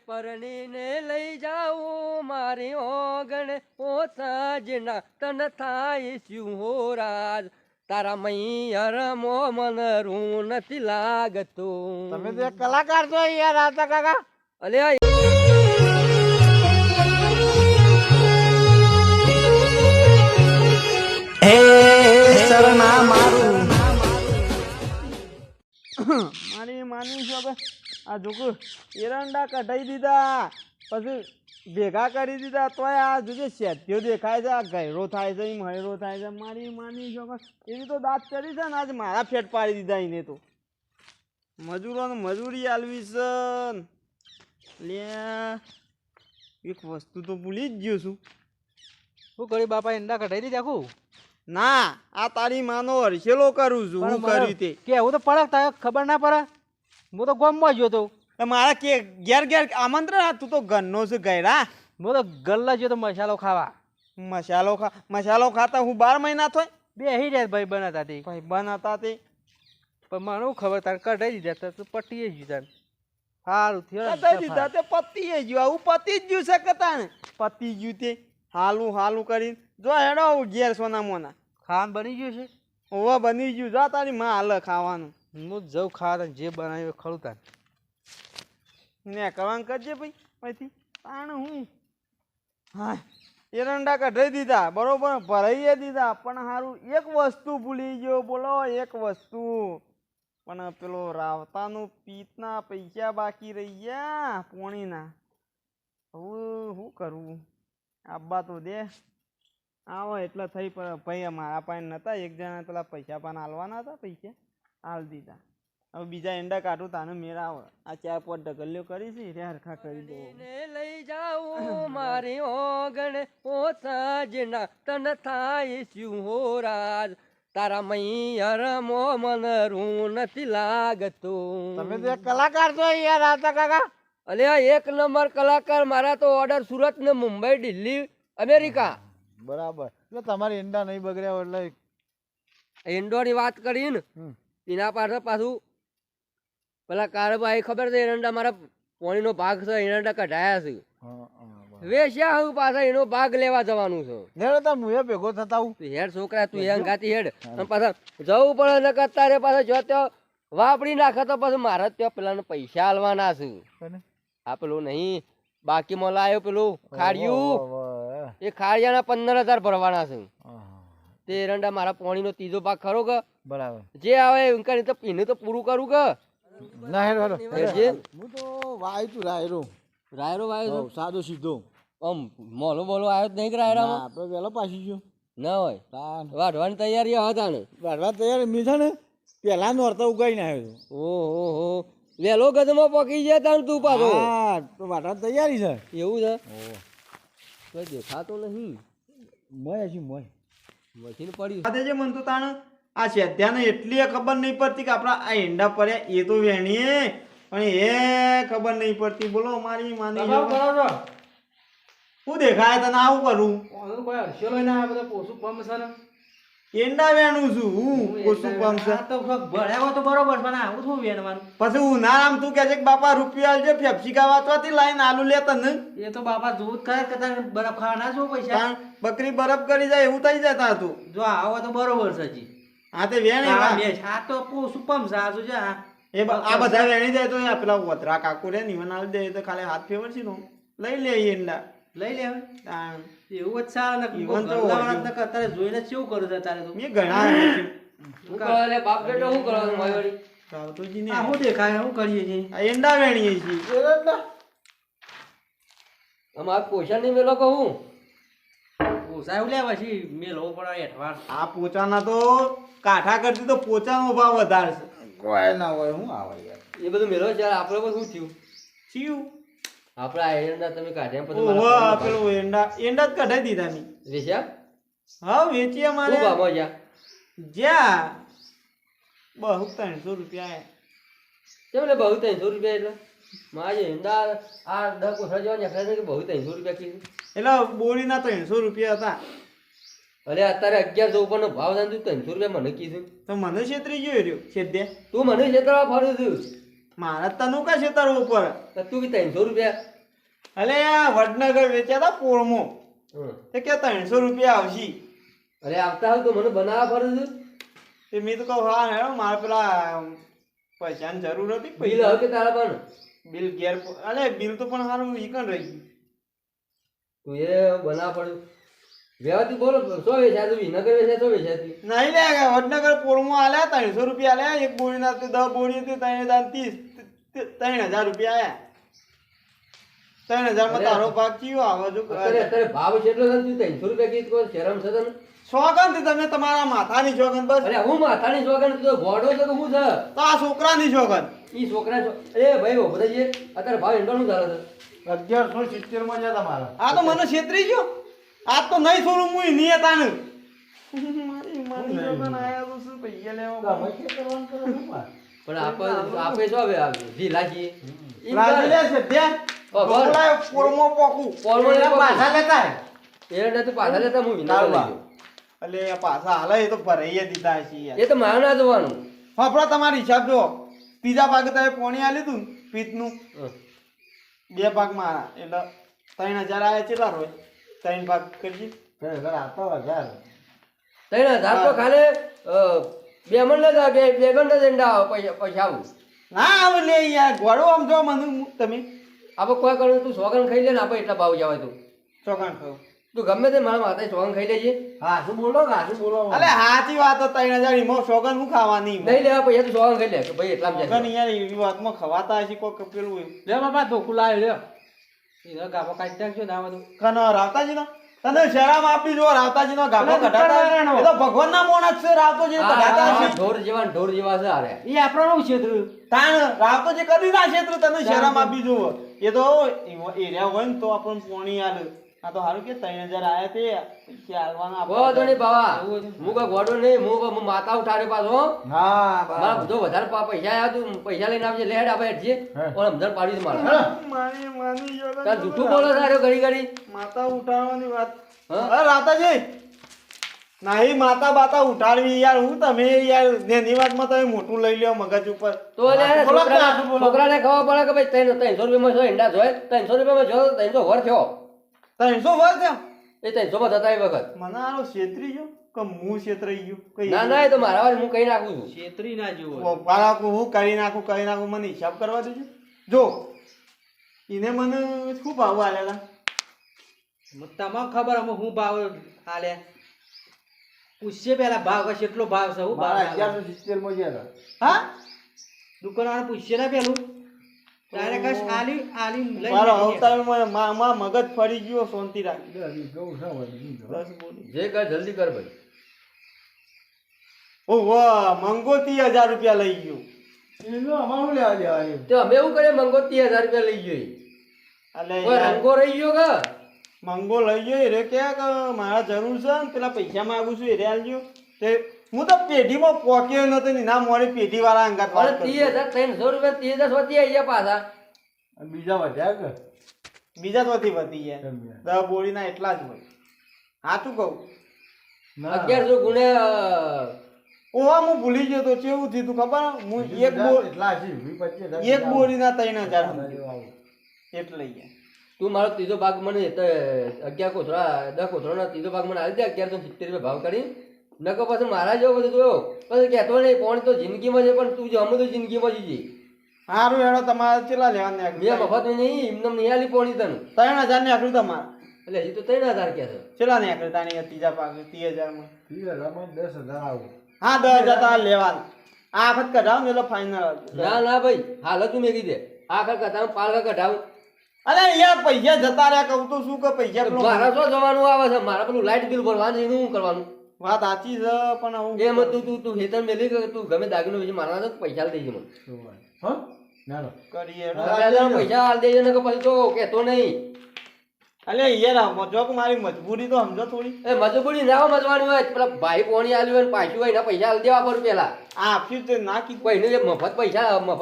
પરણીને લઈ જાઉં મારી ઓગણ ઓ સાજના તન થાય શું હો રાજ તારા મૈયર મો મન રૂ નથી લાગતું. તમે તો એક કલાકાર છો યાર રાતા કાકા. અલે હે શરણા મારું મારી માની છો કે આ જોકુ એરંડા કઢાઈ દીધા પછી ભેગા કરી દીધા તોય આ જોજે શેઠિયો દેખાય છે, આ ગયરો થાય છે, મહેરો થાય છે. મારી માની છો કે એની તો દાંત ચડી છે ને આજ મારા ફેટ પાડી દીધા એને તો. મજૂરોને મજૂરી આલવી છે લે. એક વસ્તુ તો ભૂલી જ ગયો છું. શું કર્યું બાપા? ઈંડા કઢાઈ દીધા આખું? ના, આ તારી માનો હરસેલો કરું છું. હું કર્યું તે કેવું તો પડે, તારે ખબર ના પડે? હું તો ગામમાં ગયો તો મારા કે ઘેર ઘેર આમંત્રણ. તું તો ઘરનો છે ગયરા. હું તો ગલ્લા ગયો તો મસાલો ખાવા. મસાલો ખાતા હું 12 મહિના થાય. બે હી જાય ભાઈ બનાતા તે ભાઈ બનાતા તે પણ મને શું ખબર, તારે કઢાઈ દીધા તો પટી જ ગયું. સારું કઢાઈ દીધા તે પતી ગયું. આવું પતી જ ગયું છે કતા ને પતી ગયું તે હાલું કરીને જો હેડો ઘેર સોના મોના ખાવાનું બની ગયું છે. ઓવા બની ગયું. જો તારી માં હાલ ખાવાનું. હું જઉં ખાવા, જે બનાવ્યું ખરું તાર ને કરવાનું કરજે ભાઈ. પછી તાણ હું હા એરંડા કઢાઈ દીધા બરોબર, ભરાઈએ દીધા. પણ સારું એક વસ્તુ ભૂલી ગયો. બોલો એક વસ્તુ. પણ પેલો રાવતાનું પિત્તના પૈસા બાકી રહી ગયા પોણીના. હવે શું કરવું? આબા તો દે આવો એટલે થઈ. ભાઈ મારા પાસે નતા. એક જણા પેલા પૈસા પાન હાલવાના હતા, પૈસા હાલ દીધા. હવે બીજા એંડા કાઢું તાને મેળ આવે. આ 4-5 ઢગલીઓ કરી છે રે હરખા કરી દો. લઈ જાઉં મારી ઓગણ ઓ સાજના તન થાય શું હો રાજ તારા મૈયર મો મન રૂ નથી લાગતું. તમે તો એક કલાકાર છો યાર રાતા કાકા. અલે એક નંબર કલાકાર. મારા તો ઓર્ડર સુરત ને મુંબઈ, દિલ્હી, અમેરિકા. બરાબર. જો તમારે ઈંડા નહીં બગડ્યા એટલે ઈંડોની વાત કરી ને એના પાછળ પાછું પેલા કારભાઈ ખબર છે એરંડા મારા પોણીનો ભાગ છે, એરંડા કઢાયા છે. વેચ્યા હું પાછા એનો ભાગ લેવા જવાનું છે. હેડ તો મુએ ભેગો થતા હું. હેડ છોકરા તું હંગાતી હેડ. અને પાછા જવું પડે ને કરતા રે પાછા જો ત્યાં વાપરી નાખે તો પછી મારે ત્યાં પેલા પૈસા હાલવાના છે. આ પેલું નહીં બાકીમાં લાયો પેલું ખાડિયું, એ ખાડિયાના 15,000 ભરવાના છે. તે એરંડા મારા પોણીનો ત્રીજો ભાગ ખરો કે બરાબર જે આવે એને તો પૂરું કરું કે ના હેડ હેડ. હું તો વાય તું રાયરો વાયો સાદો સીધો આમ મોલો બોલો આવ્યો જ નહીં કે રાયરામાં આપણે વેલો પાછી ગયો ના હોય. વાઢવાની તૈયારી હતા ને? વાઢવા તૈયાર મી છે ને પેલા નોરતા ઉગાડીને આવ્યો. ઓહો વેલો ગદમાં પકી જાય તાણ તું પાછો. હા તો વાઢવા તૈયારી છે. એવું છે? કોઈ દેખાતો નહીં. મોય હજી મોય મશીન પડ્યું જે મન તો તાણ આ શેધ્યાને એટલી ખબર નહીં પડતી કે આપણા આ ઈંડા પડ્યા એ તો વેણીએ પણ એ ખબર નહીં પડતી. બોલો મારી માની શું દેખાય તને? આવું કરું ઈંડા વેણું છું હું. કોસું પંપ પછી ઉનાળામાં તું કહે છે કે બાપા રૂપિયા આલજે ફેફસિકા વાંચવાથી લાઈન આલુ લે તને. એ તો બાપા દૂધ ખાય કે બરફ ખાવાના છો પૈસા? બકરી બરફ કરી જાય એવું થઈ જાય તું. જો આવો તો બરોબર છે જી. હા તે વેણી આ તો સુપમ સાજુ છે. એ આ બધા વેણી જાય તો પેલા વતરા કાકુ રે નિવન આલી દે તો ખાલી હાથ ફેવર છે લઈ લે ઈંડા લઈ લે. એવું જ સારા અત્યારે જોઈને કેવું કરું છે તારે? તો મેં ઘણા બાપ બેટો શું કરવાનું મારી રાવતોજીને શું દેખાય શું કરીએ છીએ? આ ઈંડા વેણીએ છીએ. અમારે પોષણ નહીં મેલો કહું પોસાયું લે પછી મેલો પડે એઠવાડ. આ પોચાના તો કાઠા કરતી તો પોચાનો ભાવ વધારે છે. કોઈ ના હોય શું આવે યાર એ બધું મેલો છે. આપણે પણ શું થયું થયું આપણે આ એરંડા તમે કાઢ્યા પછી પેલું એંડા જ કઢાઈ દીધા ની વેચ્યા? હા વેચીએ મારે શું ભાવ જ્યાં જ્યાં બહુ 300 રૂપિયા. કેમ લે બહુ 300 રૂપિયા? એટલે મારે એરંડા આ 10 કોઠા જેવા નીકળે કે બહુ 300 રૂપિયા કીધું? એટલે બોરીના 300 રૂપિયા હતા. અરે અત્યારે 1100 ઉપરનો ભાવ થાય 300 રૂપિયા મને કીધું તો મને છેતરી ગયો રહ્યો છેદે. તું મને છેતરવા ફરું છું. મારા તનું કા છેતરવું ઉપર તું કે 300 રૂપિયા અલે આ વડનગર વેચ્યા હતા પોળમો હમ. તે કે 300 રૂપિયા આવશે. અરે આવતા હોય તો મને બનાવવા પડે છે. તે મેં તો કહું હા હેડો મારે પેલા પૈસાની જરૂર હતી. બિલ હવે કે તારા પણ બિલ ઘેર અલે બિલ તો પણ સારું ઈકણ રહી ગયું. તું એ બનાવવા પડ્યું વ્યવહારથી બોલો શું વેચાય તું વિનગર વેચાય શું વેચાતી નહીં લે વડનગર પોળમો આલ્યા 300 રૂપિયા આલ્યા. એક બોરીના તો 10 બોરી હતી 3000 રૂપિયા આયા. 3000 માં તારો ભાગ કયો આવે જો અત્યારે ભાવ કેટલો છે તું 300 રૂપિયા કીધું કોઈ શરમ છે તને શોગન થી તમે તમારા માથાની શોગન બસ. અરે હું માથાની શોખન તું તો ગોડો છે કે હું છે તો આ છોકરાની શોગન. ઈ છોકરા એ ભાઈ બધા જે અત્યારે ભાવ એંડોનું ચાલે છે 1170 માં જા તમારા. આ તો મને છેતરી ગયો. આ તો નહીં છોડું હું નિયતાનું. મારી શોગન આયા તો શું પૈસા લેવા તમે શું કરવાનું કરો છો બા? પણ આપણે શું હવે ઢીલા છીએ ઈ લાગી લે છે ત્યાં બરાબર. બોલાય પોળમો પોકું પોળમો એના પાછા લેતા હે. એ નથી પાછા લેતા હું વિનગર લઈ ગયો અલે આ પાછા હાલે એ તો ભરાઈ દીધા છે યાર. એ તો મારે ના જોવાનું ફાફડા તમારી હિસાબ જો ત્રીજા ભાગે તમે પોણી આલ્યું તું ને પીતનું હમ. 2 ભાગ મારા એટલે 3000 આયા કેટલા રોય 3 ભાગ કરજી. ઘરે આવતા 1000. તઈને હજાર તો ખાલે બે મણ લેતા બે ગંડા દંડા પૈસા આવું ના આવે લે યાર ઘોડો આમ જો મને તમે આપણે કોઈ કરું તું સોગન ખાઈ લે ને આપણે એટલા ભાવ જવાય તું ચોકાણ ખાવ. તું ગમે તે મારા માથે સોગન ખાઈ લેજે હા શું બોલો કે શું બોલો અલે હાચી વાત તો 3000 ઈમો સોગન હું ખાવાની નહીં લેવા પૈસા તું સોગન ખાઈ લે કે ભાઈ એટલામાં સોગન જાય યાર એવી વાતમાં ખવાતા હશે કોઈ પેલું હોય. લે બાપા ધોકું લાવ્યો લ્યો એનો ગાભો કાઢી નાખજો ના બધું કનો રાવતાજીનો તને શરમ આપી જો રાવતાજીનો ગાભો અલા, કઢાતા દુકાનવાળાનો. એ તો ભગવાનના મોણસ છે રાવતોજી કઢાતા હશે. ઢોર જેવા છે અરે એ આપણો ક્ષેત્ર તાણ રાવતોજી કદી ના ક્ષેત્ર તને શરમ આપી જો એ તો એરિયા હોય ને તો આપણને પોણી આલે. આ તો હારું કે 3000 આયા તે પૈસા આલવાના ગોડો નહીં બાવા હું કોઈ ગોડો નહીં હું માતા ઉઠાડે પાછો હા મારા બધો વધારે પૈસા આવ્યા તું પૈસા લઈને આવજે લેડ આપણે હેઠજે પણ સમજણ પાડી દે મારે મારી માની જોગન તાર જૂઠું બોલો સારો ઘડી ઘડી માતા ઉઠાડવાની વાત. હા? અરે રાતાજી નહીં માતા બાતા ઉઠાડવી યાર હું તમે યાર નેની વાતમાં તમે મોટું લઈ લ્યો મગજ ઉપર. તો લે બોલો કે આટલું બોલો. છોકરાને ખબર પડે કે ભાઈ 300 રૂપિયામાં જો ઈંડા જોય 300 રૂપિયામાં જો 300 વર થયો 300 વર્ષ થયા? એ 300 માં થતા એ વખત મને આરો છેતરી ગયો કે હું છેતરાઈ ગયો કઈ ના ના એ તો મારા વાત હું કઈ નાખું છું ક્ષેત્રી ના જેવો પારાકું હું કરી નાખું મને હિસાબ કરવા દેજો. જો એને મને શું ભાવ આલેલા તમને ખબર અમે હું ભાવ હાલે પૂછશે પેલા ભાવ કે કેટલો ભાવ છે હું ભાવ મારા હાલે. 1170 માં જા હા દુકાનવાળા પૂછશે ને પેલું તારે કશ આલી આલી લઈ મારો જઈએ. અવતાર માં મગજ ફરી ગયો શાંતિ રાખી. ગૌ છે વળી. બસ બોલી. જે કર જલ્દી કર ભાઈ ઓ વાહ મંગો 30000 રૂપિયા લઈ ગયો. એનો અમારું લેવા એ. તો અમે એવું કરીએ મંગો 30000 રૂપિયા લઈ ગયો અલે કોઈ યાર, રંગો રહી ગયો કે મંગો લઈ ગયો રે કે મારા જરૂર છે ને પેલા પૈસા માંગુ છું એ આલજો. તે હું તો પેઢીમાં પોક્યો નતો ને ના મોડી પેઢી વાળા અંગાત અને વાત કરતો. 300 રૂપિયા 30000 વધી આવી ગયા પાછા અને બીજા વધ્યા કે બીજા તો વધી ગયા તમે. 10 બોરીના એટલા જ હોય. સાચું કહું. ના. 1100 ગુણે ઓવા હું ભૂલી ગયો તો કેવું થયું તું ખબર હું એટલા છે 20-25 એક બોરીના 3000 સમજ્યો. એટલે ગયા. તું મારો ત્રીજો ભાગ મને 11 કોથળા 10 કોથળાનો ત્રીજો ભાગ મને આલી દે 1170 રૂપિયા ભાવ કરી નકો પછી મારા જેવો બધું જોયો પછી કહેતો નહીં પોણી તો જિંદગીમાં છે પણ તું જો અમે તો જિંદગીમાં જ જી સારું હેડો તમારે કેટલા લેવાના મેં મફત નહીં એમને નહીં આલી પોણી તને 3000 ને આખરું તમારે એટલે હજી તો 3000 કહે છે કેટલા ને આખરે તાણી ત્રીજા ભાગ 30000 માં 10,000 આવું. હા 10000 તારે લેવાના. આ વખત કઢાવ ને એટલે ફાઇનલ. ના ના ભાઈ હાલ તું મેકી દે આખર કઢાવ પાલ કઢાવ અરે યાર પૈસા જતા રહ્યા કહું તો શું કે પૈસા પેલો મારા શું જવાનું આવે છે મારા પેલું લાઇટ બિલ ભરવાનું એનું શું કરવાનું વાત સાચી છે પણ હું એમ તું હેતર મેલી કે તું ગમે દાગીનો વેચી મારવા તો પૈસા આલી દેજે મને હા ના ના. કરીએ હેડો. પહેલા પૈસા આલી દેજે ને કે પછી તો કહેતો નહીં અલે યાર મજોક મારી મજબૂરી તો સમજો થોડી. એ મજબૂરી ના મજવાની હોય પેલા ભાઈ પોણી આલ્યું હોય ને પાછું હોય એના પૈસા આલી દેવા પડે પેલા આ આપ્યું તે ના કીધું. કોઈને જે મફત પૈસા ના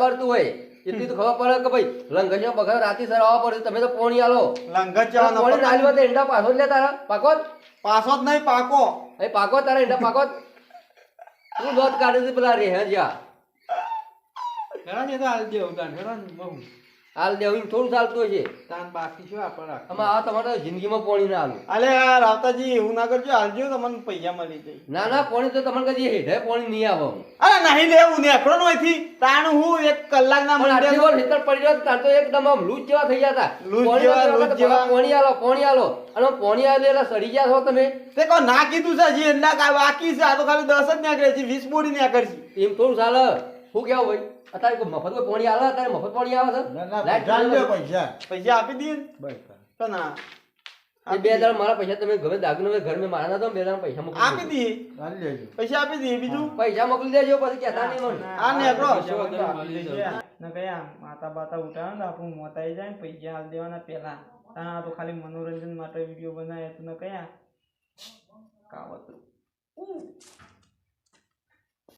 પડતું હોય એટલી તો ખબર પડે કે ભાઈ લંગસિયા બગા રાતે સર આવવા પડે તમે તો પોણી આલો લંગર જવાનો પોણી ના આલ્યું હોય તો ઈંડા પાછો જ લે તારા પાકો જ પાછો જ નહીં પાકો. એ પાકો તારા ઈંડા પાકો જ તું દોત કાઢે છે પેલા રે હે જ્યાં હેડા ને તો હાલ દેવું તાન હેડા ને બહુ હાલ દેવું થોડું ચાલતું હશે તાન બાકી શું આપણે રાખ આમાં આ તમારે જિંદગીમાં પોણી ના આલું અલે યાર રાવતાજી એવું ના કરજો હાલજો તમને પૈસા મળી જાય ના ના પોણી તો તમને કદી હેઠે પોણી નહીં આવે અરે નહીં લેવું નેકળો નોયથી તાણ હું 1 કલાકના પણ આટલી મંડે વાર હેતર પડી રહ્યો તાર તો એકદમ આમ લૂજ જેવા થઈ ગયા હતા લૂજ પોણી જેવા, વાળો લૂજ તો જેવા. પોણી આલો અને પોણી આલે એટલે સડી ગયા છો તમે તે કો ના કીધું છે હજી એના કાંઈ બાકી છે આ તો ખાલી 10 જ નીકળે છે 20 બોડી નીકળે છે એમ થોડું ચાલે શું કેવું ભાઈ અત્યારે કોઈ મફત કોઈ પોણી આલે અત્યારે મફત પોણી આવે છે ના ના લાઈટ પૈસા લ્યો ચાલુ. પૈસા પૈસા આપી દઈએ ને? બસ તો ના એ 2000 મારા પૈસા તમે ગમે દાગીનો ઘર મેં મારા ના તો 2000 પૈસા મોકલી આપી દેજો. દઈએ ચાલી લેજો પૈસા આપી દઈએ બીજું પૈસા મોકલી દેજો પછી કહેતા નહીં મને આ નેકળો પૈસા ના કયા માતા બાતા ઉઠાવે ને આપણું મોત આવી જાય ને પૈસા હાલ દેવાના પેલા આ તો ખાલી મનોરંજન માટે વિડીયો બનાવ્યા તો ન કયા કાવતરું